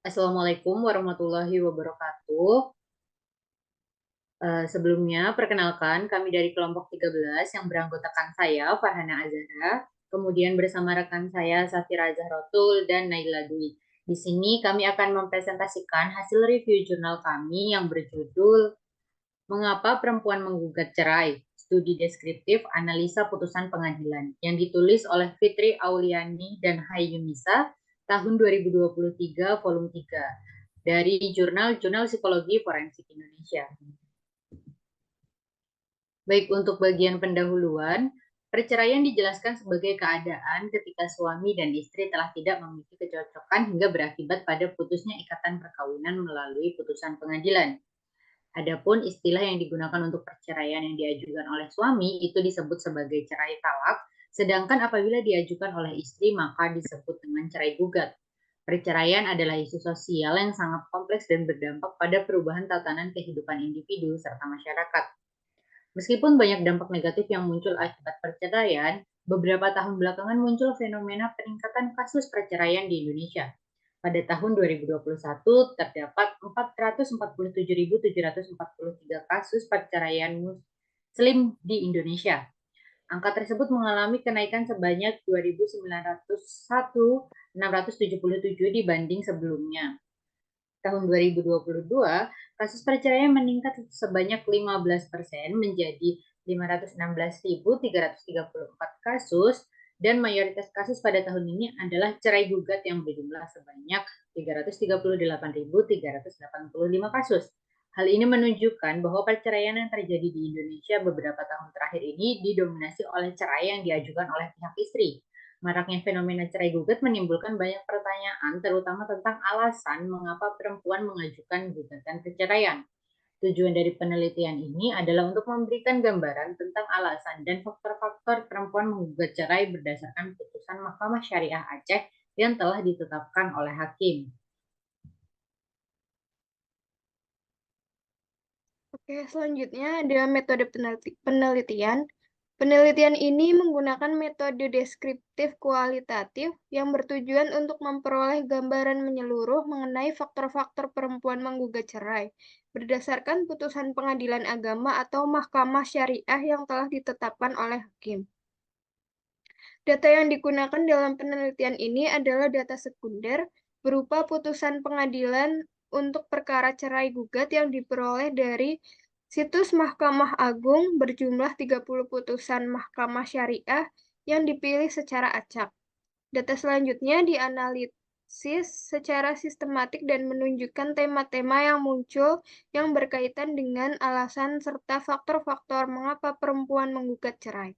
Assalamualaikum warahmatullahi wabarakatuh. Sebelumnya, perkenalkan kami dari kelompok 13 yang beranggotakan saya, Farhana Azhara, kemudian bersama rekan saya, Safira Zahrotul, dan Naila Dwi. Di sini kami akan mempresentasikan hasil review jurnal kami yang berjudul Mengapa Perempuan Menggugat Cerai? Studi Deskriptif Analisa Putusan Pengadilan, yang ditulis oleh Fitri Auliani dan Hayyunisa tahun 2023, volume 3, dari Jurnal Psikologi Forensik Indonesia. Baik, untuk bagian pendahuluan, perceraian dijelaskan sebagai keadaan ketika suami dan istri telah tidak memiliki kecocokan hingga berakibat pada putusnya ikatan perkawinan melalui putusan pengadilan. Adapun istilah yang digunakan untuk perceraian yang diajukan oleh suami itu disebut sebagai cerai talak, sedangkan apabila diajukan oleh istri maka disebut dengan cerai gugat. Perceraian adalah isu sosial yang sangat kompleks dan berdampak pada perubahan tatanan kehidupan individu serta masyarakat. Meskipun banyak dampak negatif yang muncul akibat perceraian, beberapa tahun belakangan muncul fenomena peningkatan kasus perceraian di Indonesia. Pada tahun 2021 terdapat 447.743 kasus perceraian Muslim di Indonesia. Angka tersebut mengalami kenaikan sebanyak 2.901.677 dibanding sebelumnya. Tahun 2022, kasus perceraian meningkat sebanyak 15% menjadi 516.334 kasus, dan mayoritas kasus pada tahun ini adalah cerai gugat yang berjumlah sebanyak 338.385 kasus. Hal ini menunjukkan bahwa perceraian yang terjadi di Indonesia beberapa tahun terakhir ini didominasi oleh cerai yang diajukan oleh pihak istri. Maraknya fenomena cerai gugat menimbulkan banyak pertanyaan, terutama tentang alasan mengapa perempuan mengajukan gugatan perceraian. Tujuan dari penelitian ini adalah untuk memberikan gambaran tentang alasan dan faktor-faktor perempuan menggugat cerai berdasarkan putusan Mahkamah Syariah Aceh yang telah ditetapkan oleh hakim. Oke, selanjutnya ada metode penelitian. Penelitian ini menggunakan metode deskriptif kualitatif yang bertujuan untuk memperoleh gambaran menyeluruh mengenai faktor-faktor perempuan menggugat cerai berdasarkan putusan pengadilan agama atau mahkamah syariah yang telah ditetapkan oleh hakim. Data yang digunakan dalam penelitian ini adalah data sekunder berupa putusan pengadilan untuk perkara cerai gugat yang diperoleh dari situs Mahkamah Agung berjumlah 30 putusan Mahkamah Syariah yang dipilih secara acak. Data selanjutnya dianalisis secara sistematik dan menunjukkan tema-tema yang muncul yang berkaitan dengan alasan serta faktor-faktor mengapa perempuan menggugat cerai.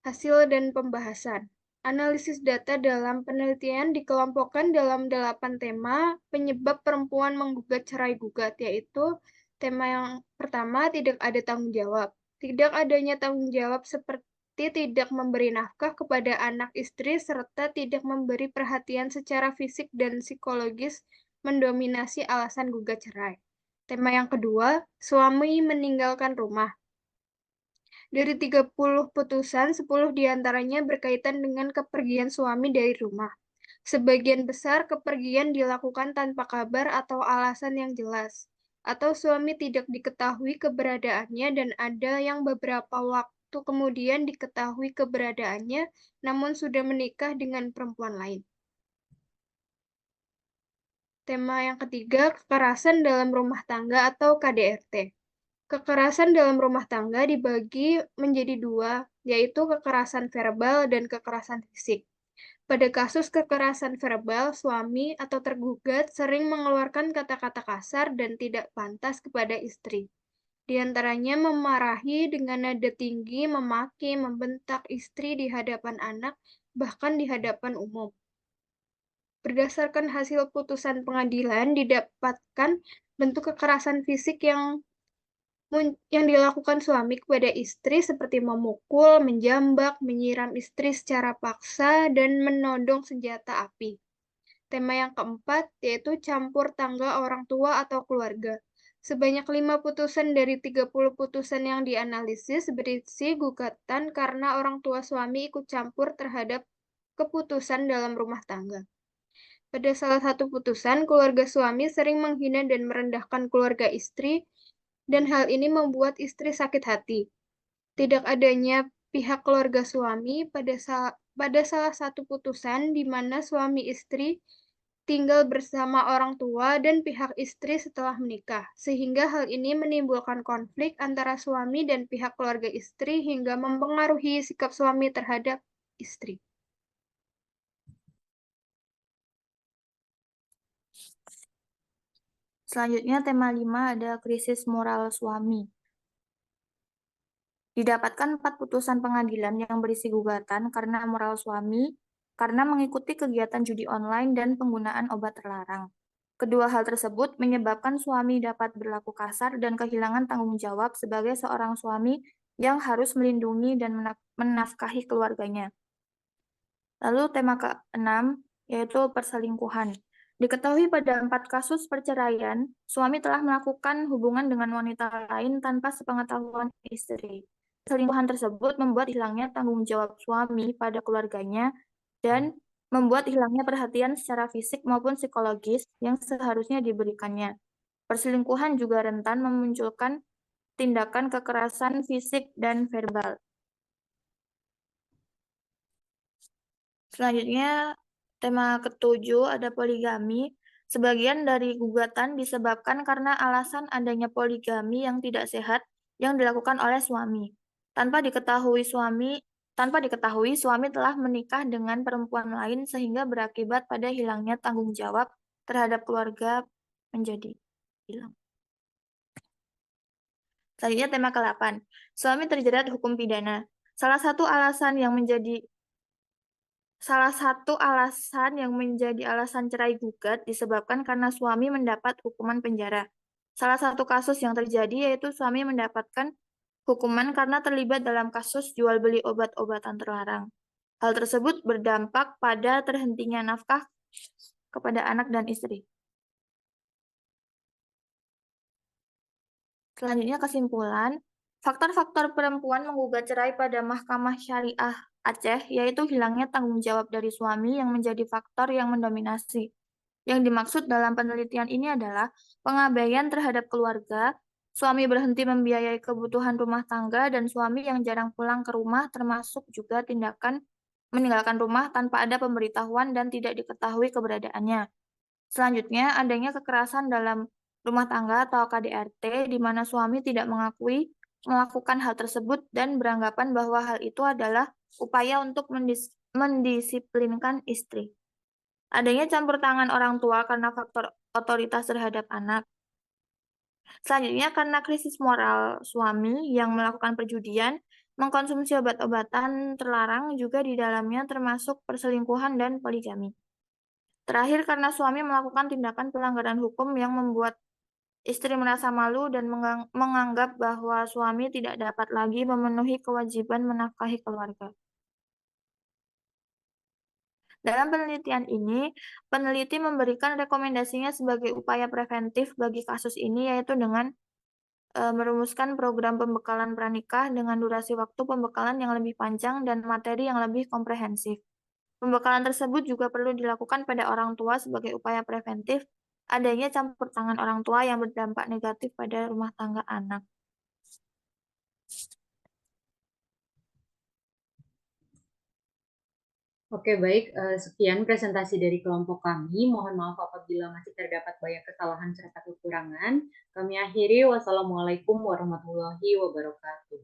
Hasil dan pembahasan. Analisis data dalam penelitian dikelompokkan dalam 8 tema penyebab perempuan menggugat cerai gugat, yaitu tema yang pertama, tidak ada tanggung jawab. Tidak adanya tanggung jawab seperti tidak memberi nafkah kepada anak istri serta tidak memberi perhatian secara fisik dan psikologis mendominasi alasan gugat cerai. Tema yang kedua, suami meninggalkan rumah. Dari 30 putusan, 10 diantaranya berkaitan dengan kepergian suami dari rumah. Sebagian besar kepergian dilakukan tanpa kabar atau alasan yang jelas, atau suami tidak diketahui keberadaannya dan ada yang beberapa waktu kemudian diketahui keberadaannya, namun sudah menikah dengan perempuan lain. Tema yang ketiga, kekerasan dalam rumah tangga atau KDRT. Kekerasan dalam rumah tangga dibagi menjadi dua, yaitu kekerasan verbal dan kekerasan fisik. Pada kasus kekerasan verbal, suami atau tergugat sering mengeluarkan kata-kata kasar dan tidak pantas kepada istri. Di antaranya memarahi dengan nada tinggi, memaki, membentak istri di hadapan anak, bahkan di hadapan umum. Berdasarkan hasil putusan pengadilan, didapatkan bentuk kekerasan fisik yang dilakukan suami kepada istri seperti memukul, menjambak, menyiram istri secara paksa, dan menodong senjata api. Tema yang keempat yaitu campur tangga orang tua atau keluarga. Sebanyak 5 putusan dari 30 putusan yang dianalisis berisi gugatan karena orang tua suami ikut campur terhadap keputusan dalam rumah tangga. Pada salah satu putusan, keluarga suami sering menghina dan merendahkan keluarga istri, dan hal ini membuat istri sakit hati. Tidak adanya pihak keluarga suami pada salah satu putusan di mana suami istri tinggal bersama orang tua dan pihak istri setelah menikah, sehingga hal ini menimbulkan konflik antara suami dan pihak keluarga istri hingga mempengaruhi sikap suami terhadap istri. Selanjutnya tema 5 ada krisis moral suami. Didapatkan 4 putusan pengadilan yang berisi gugatan karena moral suami karena mengikuti kegiatan judi online dan penggunaan obat terlarang. Kedua hal tersebut menyebabkan suami dapat berlaku kasar dan kehilangan tanggung jawab sebagai seorang suami yang harus melindungi dan menafkahi keluarganya. Lalu tema ke-6 yaitu perselingkuhan. Diketahui pada 4 kasus perceraian, suami telah melakukan hubungan dengan wanita lain tanpa sepengetahuan istri. Perselingkuhan tersebut membuat hilangnya tanggung jawab suami pada keluarganya dan membuat hilangnya perhatian secara fisik maupun psikologis yang seharusnya diberikannya. Perselingkuhan juga rentan memunculkan tindakan kekerasan fisik dan verbal. Selanjutnya, tema ke-7 ada poligami. Sebagian dari gugatan disebabkan karena alasan adanya poligami yang tidak sehat yang dilakukan oleh suami. Tanpa diketahui suami telah menikah dengan perempuan lain sehingga berakibat pada hilangnya tanggung jawab terhadap keluarga menjadi hilang. Selanjutnya tema ke-8. Suami terjerat hukum pidana. Salah satu alasan yang menjadi alasan cerai gugat disebabkan karena suami mendapat hukuman penjara. Salah satu kasus yang terjadi yaitu suami mendapatkan hukuman karena terlibat dalam kasus jual beli obat-obatan terlarang. Hal tersebut berdampak pada terhentinya nafkah kepada anak dan istri. Selanjutnya kesimpulan, faktor-faktor perempuan menggugat cerai pada Mahkamah Syariah Aceh yaitu hilangnya tanggung jawab dari suami yang menjadi faktor yang mendominasi. Yang dimaksud dalam penelitian ini adalah pengabaian terhadap keluarga, suami berhenti membiayai kebutuhan rumah tangga, dan suami yang jarang pulang ke rumah termasuk juga tindakan meninggalkan rumah tanpa ada pemberitahuan dan tidak diketahui keberadaannya. Selanjutnya, adanya kekerasan dalam rumah tangga atau KDRT di mana suami tidak mengakui melakukan hal tersebut dan beranggapan bahwa hal itu adalah upaya untuk mendisiplinkan istri. Adanya campur tangan orang tua karena faktor otoritas terhadap anak. Selanjutnya, karena krisis moral suami yang melakukan perjudian, mengkonsumsi obat-obatan terlarang juga di dalamnya termasuk perselingkuhan dan poligami. Terakhir, karena suami melakukan tindakan pelanggaran hukum yang membuat istri merasa malu dan menganggap bahwa suami tidak dapat lagi memenuhi kewajiban menafkahi keluarga. Dalam penelitian ini, peneliti memberikan rekomendasinya sebagai upaya preventif bagi kasus ini, yaitu dengan merumuskan program pembekalan pranikah dengan durasi waktu pembekalan yang lebih panjang dan materi yang lebih komprehensif. Pembekalan tersebut juga perlu dilakukan pada orang tua sebagai upaya preventif adanya campur tangan orang tua yang berdampak negatif pada rumah tangga anak. Oke, baik. Sekian presentasi dari kelompok kami. Mohon maaf apabila masih terdapat banyak kesalahan serta kekurangan. Kami akhiri. Wassalamualaikum warahmatullahi wabarakatuh.